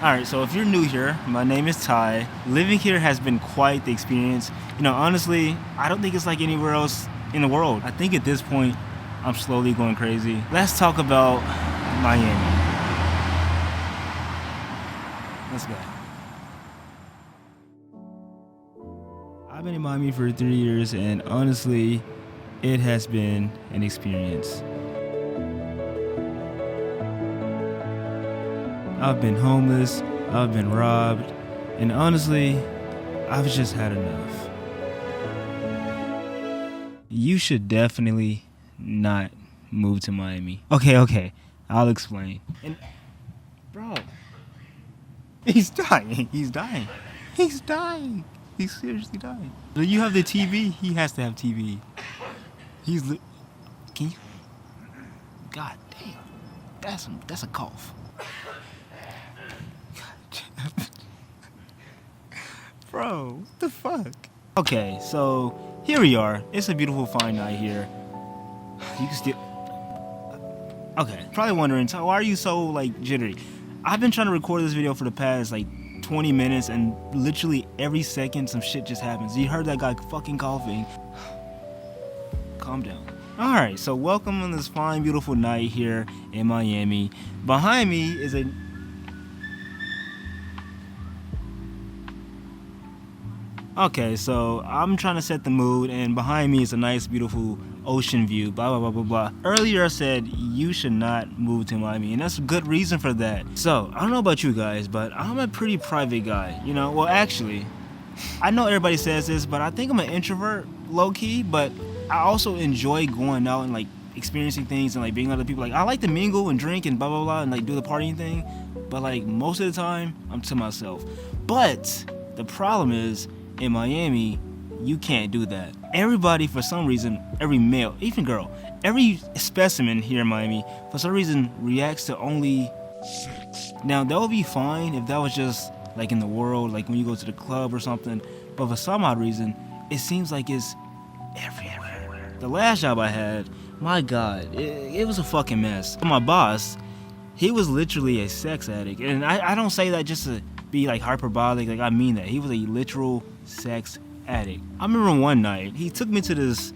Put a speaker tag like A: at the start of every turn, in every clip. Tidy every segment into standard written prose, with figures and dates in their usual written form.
A: Alright, so if you're new here, my name is Ty. Living here has been quite the experience. You know, honestly, I don't think it's like anywhere else in the world. I think at this point, I'm slowly going crazy. Let's talk about Miami. Let's go. I've been in Miami for 3 years, and honestly, it has been an experience. I've been homeless, I've been robbed, and honestly, I've just had enough. You should definitely not move to Miami. Okay, I'll explain. And, bro, he's dying. He's seriously dying. Do you have the TV? He has to have TV. Can you? God damn, that's a cough. Bro, what the fuck? Okay, so here we are. It's a beautiful fine night here. You can still... Okay, probably wondering, so why are you so, like, jittery? I've been trying to record this video for the past, like, 20 minutes, and literally every second some shit just happens. You heard that guy fucking coughing. Calm down. Alright, so welcome on this fine, beautiful night here in Miami. Behind me is a... Okay, so I'm trying to set the mood, and behind me is a nice, beautiful ocean view, blah, blah, blah, blah, blah. Earlier I said you should not move to Miami, and that's a good reason for that. So, I don't know about you guys, but I'm a pretty private guy, you know? Well, actually, I know everybody says this, but I think I'm an introvert, low-key, but I also enjoy going out and, like, experiencing things and, like, being with other people. Like, I like to mingle and drink and blah, blah, blah, and, like, do the partying thing, but, like, most of the time, I'm to myself. But the problem is, in Miami, you can't do that. Everybody, for some reason, every male, even girl, every specimen here in Miami, for some reason, reacts to only sex. Now, that would be fine if that was just, like, in the world, like when you go to the club or something, but for some odd reason, it seems like it's everywhere. The last job I had, my God, it was a fucking mess. My boss, he was literally a sex addict, and I don't say that just to be, like, hyperbolic, like, I mean that. He was a literal sex addict. I remember one night, he took me to this,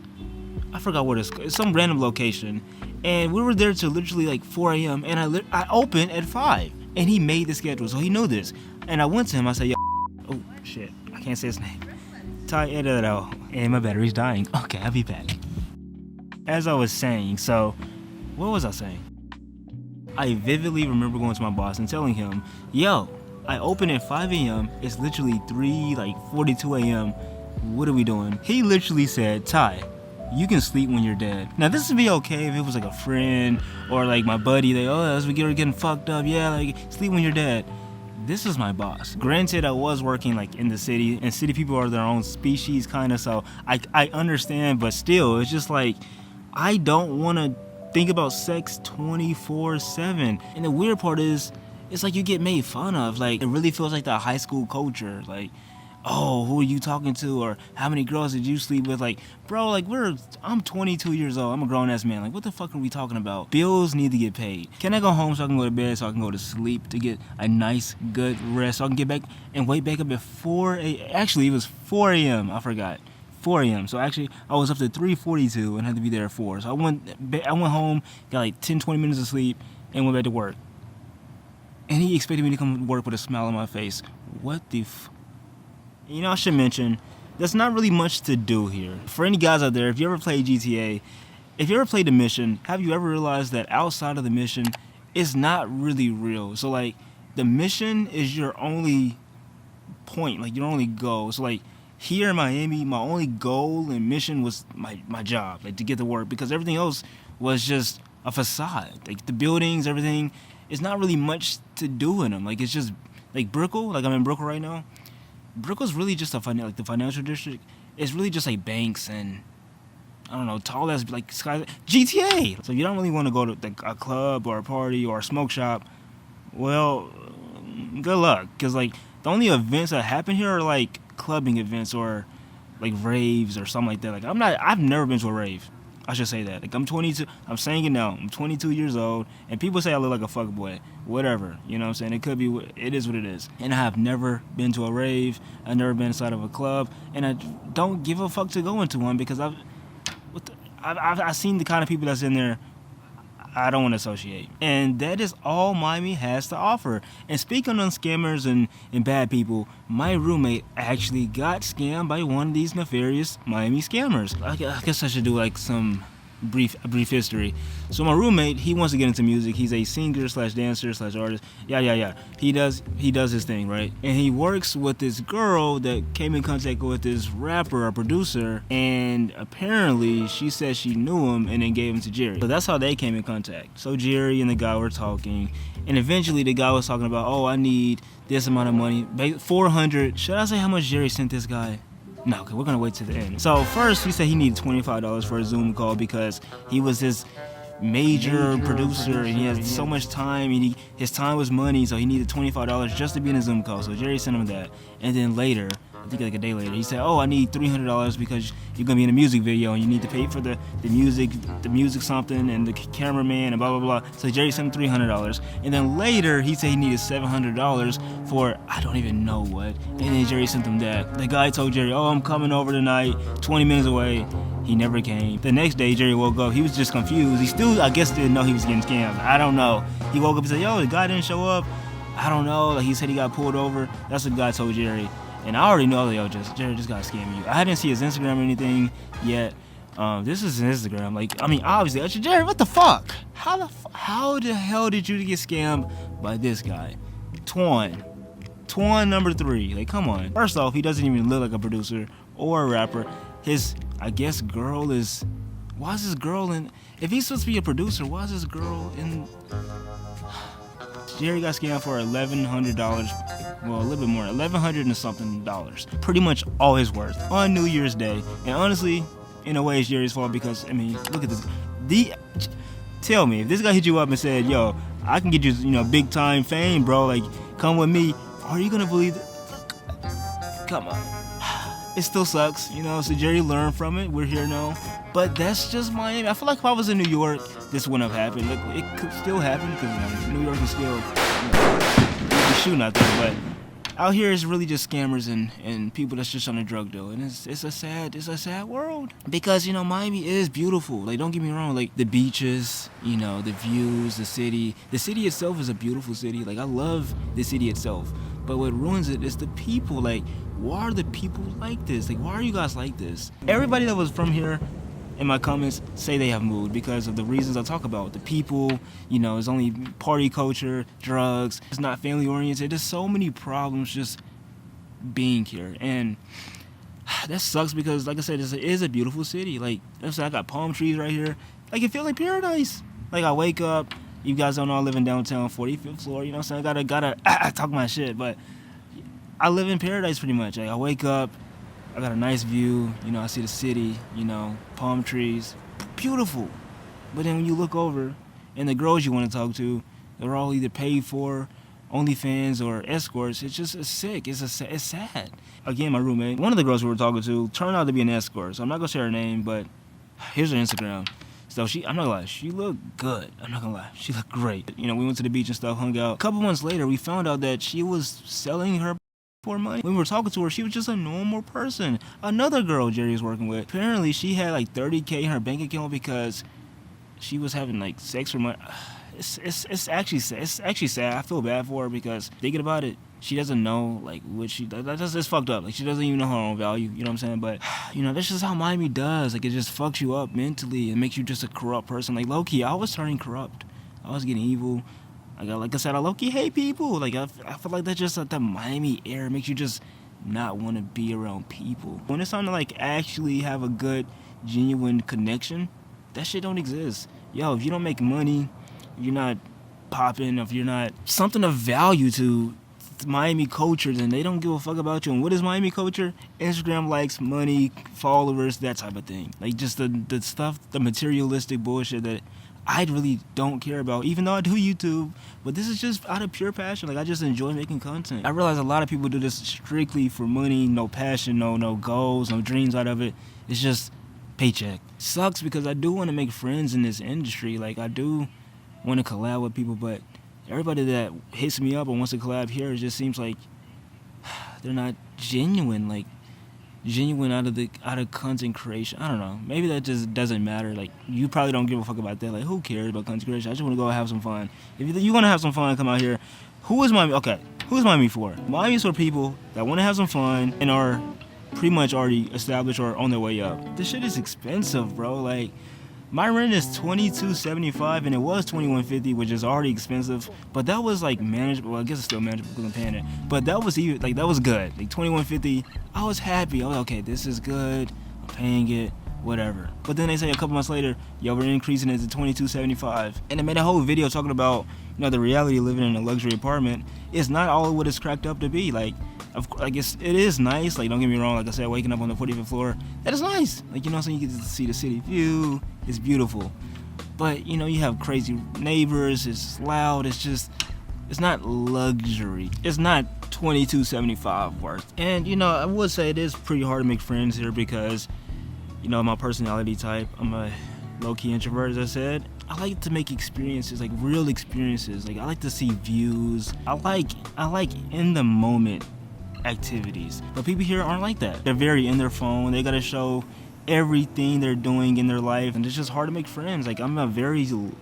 A: I forgot what it's some random location, and we were there till literally like 4 a.m. and I opened at 5, and he made the schedule, so he knew this. And I went to him, I said, yo, oh shit, I can't say his name. Ty, edit it out. And my battery's dying. Okay, I'll be back. As I was saying, so, what was I saying? I vividly remember going to my boss and telling him, yo, I open at 5 a.m. It's literally 42 a.m. What are we doing? He literally said, Ty, you can sleep when you're dead. Now, this would be okay if it was like a friend or like my buddy. They, oh, as we get getting fucked up, yeah, like sleep when you're dead. This is my boss. Granted, I was working like in the city, and city people are their own species, kind of. So I understand, but still, it's just like I don't want to think about sex 24/7. And the weird part is, it's like you get made fun of. Like, it really feels like the high school culture. Like, oh, who are you talking to? Or how many girls did you sleep with? Like, bro, like, I'm 22 years old. I'm a grown-ass man. Like, what the fuck are we talking about? Bills need to get paid. Can I go home so I can go to bed, so I can go to sleep to get a nice, good rest, so I can get back and wake back up at 4 a.m.? Actually, it was 4 a.m. I forgot. 4 a.m. So actually, I was up to 3:42 and had to be there at 4. So I went home, got like 10, 20 minutes of sleep, and went back to work. And he expected me to come to work with a smile on my face. What the You know, I should mention, there's not really much to do here. For any guys out there, if you ever played GTA, if you ever played the mission, have you ever realized that outside of the mission, it's not really real? So, like, the mission is your only point, like, your only goal. So, like, here in Miami, my only goal and mission was my job, like, to get to work, because everything else was just a facade. Like, the buildings, everything, it's not really much to do in them. Like, it's just, like, Brickell, like, I'm in Brickell right now. Brickell's really just the financial district. It's really just, like, banks and, I don't know, tall as, like, sky, GTA. So you don't really want to go to, like, a club or a party or a smoke shop. Well, good luck. Because, like, the only events that happen here are, like, clubbing events or, like, raves or something like that. Like, I've never been to a rave. I should say that. Like, I'm 22. I'm saying it now. I'm 22 years old, and people say I look like a fuckboy. whatever, you know what I'm saying? It could be, it is what it is. And I have never been to a rave, I've never been inside of a club, and I don't give a fuck to go into one because I've seen the kind of people that's in there I don't want to associate. And that is all Miami has to offer. And speaking on scammers and bad people, my roommate actually got scammed by one of these nefarious Miami scammers. I guess I should do like a brief history. So my roommate, he wants to get into music. He's a singer slash dancer slash artist. Yeah. He does his thing, right? And he works with this girl that came in contact with this rapper or producer, and apparently she said she knew him and then gave him to Jerry. So that's how they came in contact. So Jerry and the guy were talking, and eventually the guy was talking about, oh, I need this amount of money, $400. Should I say how much Jerry sent this guy? No, okay, we're gonna wait to the end. So first, he said he needed $25 for a Zoom call because he was this major producer and he had so much time and his time was money, so he needed $25 just to be in a Zoom call. So Jerry sent him that. And then later, I think like a day later, he said, oh, I need $300 because you're gonna be in a music video and you need to pay for the music something and the cameraman and blah, blah, blah. So Jerry sent him $300. And then later, he said he needed $700 for, I don't even know what. And then Jerry sent him that. The guy told Jerry, oh, I'm coming over tonight, 20 minutes away. He never came. The next day, Jerry woke up. He was just confused. He still, I guess, didn't know he was getting scammed. I don't know. He woke up and said, yo, the guy didn't show up. I don't know. Like, he said he got pulled over. That's what the guy told Jerry. And I already know that, yo, Jerry just got scammed you. I didn't see his Instagram or anything yet. This is his Instagram. Like, I mean, obviously, I said, Jerry, what the fuck? How the hell did you get scammed by this guy? Twan number 3. Like, come on. First off, he doesn't even look like a producer or a rapper. His, I guess, girl is... Why is this girl in... If he's supposed to be a producer, why is this girl in... Jerry got scammed for $1,100. Well, a little bit more. $1,100 and something dollars. Pretty much all his worth. On New Year's Day. And honestly, in a way, it's Jerry's fault because, I mean, look at this. Tell me, if this guy hit you up and said, yo, I can get you, big time fame, bro. Like, come with me. Are you going to believe that? Come on. It still sucks, so Jerry learned from it. We're here now. But that's just Miami. I feel like if I was in New York, this wouldn't have happened. Like, it could still happen because New York is still shooting out there. But out here, it's really just scammers and people that's just on a drug deal. And it's a sad world. Because, Miami is beautiful. Like, don't get me wrong. Like, the beaches, the views, the city. The city itself is a beautiful city. Like, I love the city itself. But what ruins it is the people. Like, why are the people like this? Like, why are you guys like this? Everybody that was from here in my comments say they have moved because of the reasons I talk about. The people, it's only party culture, drugs, it's not family oriented. There's so many problems just being here. And that sucks because, like I said, it is a beautiful city. Like, I got palm trees right here. Like, it feels like paradise. Like, I wake up, you guys don't know I live in downtown, 45th floor, you know what I'm saying? I gotta talk my shit, but I live in paradise pretty much. Like, I wake up, I got a nice view, I see the city, palm trees, beautiful. But then when you look over, and the girls you want to talk to, they're all either paid for, OnlyFans, or escorts. It's sick. It's sad. Again, my roommate, one of the girls we were talking to, turned out to be an escort. So I'm not gonna say her name, but here's her Instagram. So I'm not gonna lie, she looked good. I'm not gonna lie, she looked great. We went to the beach and stuff, hung out. A couple months later, we found out that she was selling her for money. When we were talking to her, she was just a normal person. Another girl Jerry was working with, apparently she had like $30K in her bank account because she was having like sex for money. It's actually sad. I feel bad for her because thinking about it, she doesn't know like what it's fucked up. Like, she doesn't even know her own value. You know what I'm saying? But that's just how Miami does. Like, it just fucks you up mentally. It makes you just a corrupt person. Like, low key, I was turning corrupt. I was getting evil. Like I said, I low-key hate people. Like, I feel like that's just like the Miami air makes you just not want to be around people. When it's time to like actually have a good, genuine connection, that shit don't exist. Yo, if you don't make money, if you're not popping, if you're not something of value to Miami culture, then they don't give a fuck about you. And what is Miami culture? Instagram likes, money, followers, that type of thing. Like, just the stuff, the materialistic bullshit that I really don't care about, even though I do YouTube. But this is just out of pure passion. Like, I just enjoy making content. I realize a lot of people do this strictly for money, no passion, no goals, no dreams out of it. It's just paycheck. Sucks because I do want to make friends in this industry. Like, I do want to collab with people, but everybody that hits me up and wants to collab here, it just seems like they're not genuine, like genuine out of content creation. I don't know. Maybe that just doesn't matter. Like, you probably don't give a fuck about that. Like, who cares about content creation? I just want to go have some fun. If you want to have some fun, come out here. Who is Miami? Okay, who is Miami for? Miami is for people that want to have some fun and are pretty much already established or on their way up. This shit is expensive, bro. Like, my rent is $22.75 and it was $21.50, which is already expensive. But that was like manageable. Well, I guess it's still manageable because I'm paying it. But that was even like, that was good. Like $21.50, I was happy. I was like, okay, this is good. I'm paying it, whatever. But then they say a couple months later, yo, we're increasing it to $22.75. And they made a whole video talking about, you know, the reality of living in a luxury apartment. It's not all what it's cracked up to be. Like, I guess it is nice. Like, don't get me wrong. Like I said, waking up on the 45th floor, that is nice. Like, you know what I'm saying? You get to see the city view. It's beautiful. But, you know, you have crazy neighbors. It's loud. It's just, it's not luxury. It's not $22.75 worth. And, you know, I would say it is pretty hard to make friends here because, you know, my personality type, I'm a low-key introvert, as I said. I like to make experiences, like real experiences. Like, I like to see views. I like in the moment activities. But people here aren't like that. They're very in their phone. They gotta show everything they're doing in their life, and it's just hard to make friends. Like, I'm lonely.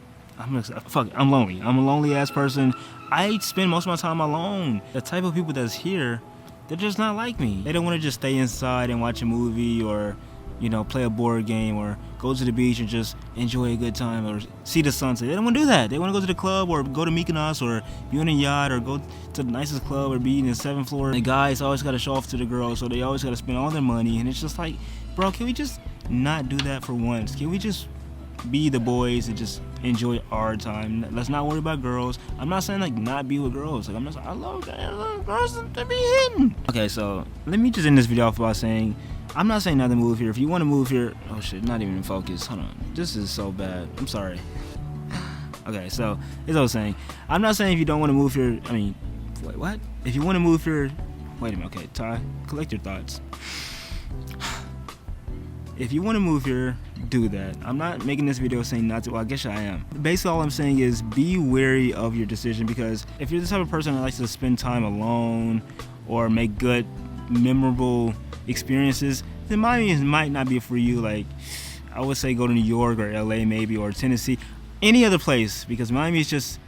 A: I'm a lonely ass person. I spend most of my time alone. The type of people that's here, they're just not like me. They don't want to just stay inside and watch a movie or, you know, play a board game or go to the beach and just enjoy a good time or see the sunset. They don't want to do that. They want to go to the club or go to Mykonos or be on a yacht or go to the nicest club or be in the 7th floor. The guys always got to show off to the girls, so they always got to spend all their money. And it's just like, bro, can we just not do that for once? Can we just be the boys and just enjoy our time? Let's not worry about girls. I'm not saying like not be with girls. Like, I love girls to be hidden. Okay, so let me just end this video off by saying, I'm not saying not to move here. If you want to move here, oh shit, not even in focus. Hold on, this is so bad. I'm sorry. Okay, so as I was saying, I'm not saying if you don't want to move here. I mean, wait, what? If you want to move here, wait a minute. Okay, Ty, collect your thoughts. If you want to move here, do that. I'm not making this video saying not to. Well, I guess I am. Basically, all I'm saying is be wary of your decision, because if you're the type of person that likes to spend time alone or make good, memorable experiences, then Miami might not be for you. Like, I would say go to New York or LA maybe, or Tennessee, any other place, because Miami is just,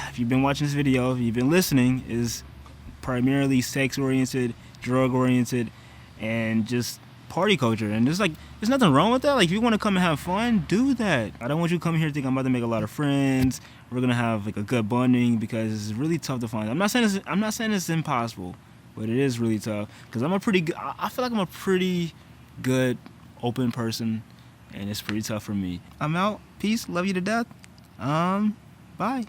A: if you've been watching this video, if you've been listening, is primarily sex oriented, drug oriented, and just party culture. And there's nothing wrong with that. Like, if you want to come and have fun, do that. I don't want you to come here and think I'm about to make a lot of friends. We're gonna have like a good bonding, because it's really tough to find. I'm not saying it's impossible, but it is really tough, because I feel like I'm a pretty good open person, and it's pretty tough for me. I'm out. Peace. Love you to death. Bye.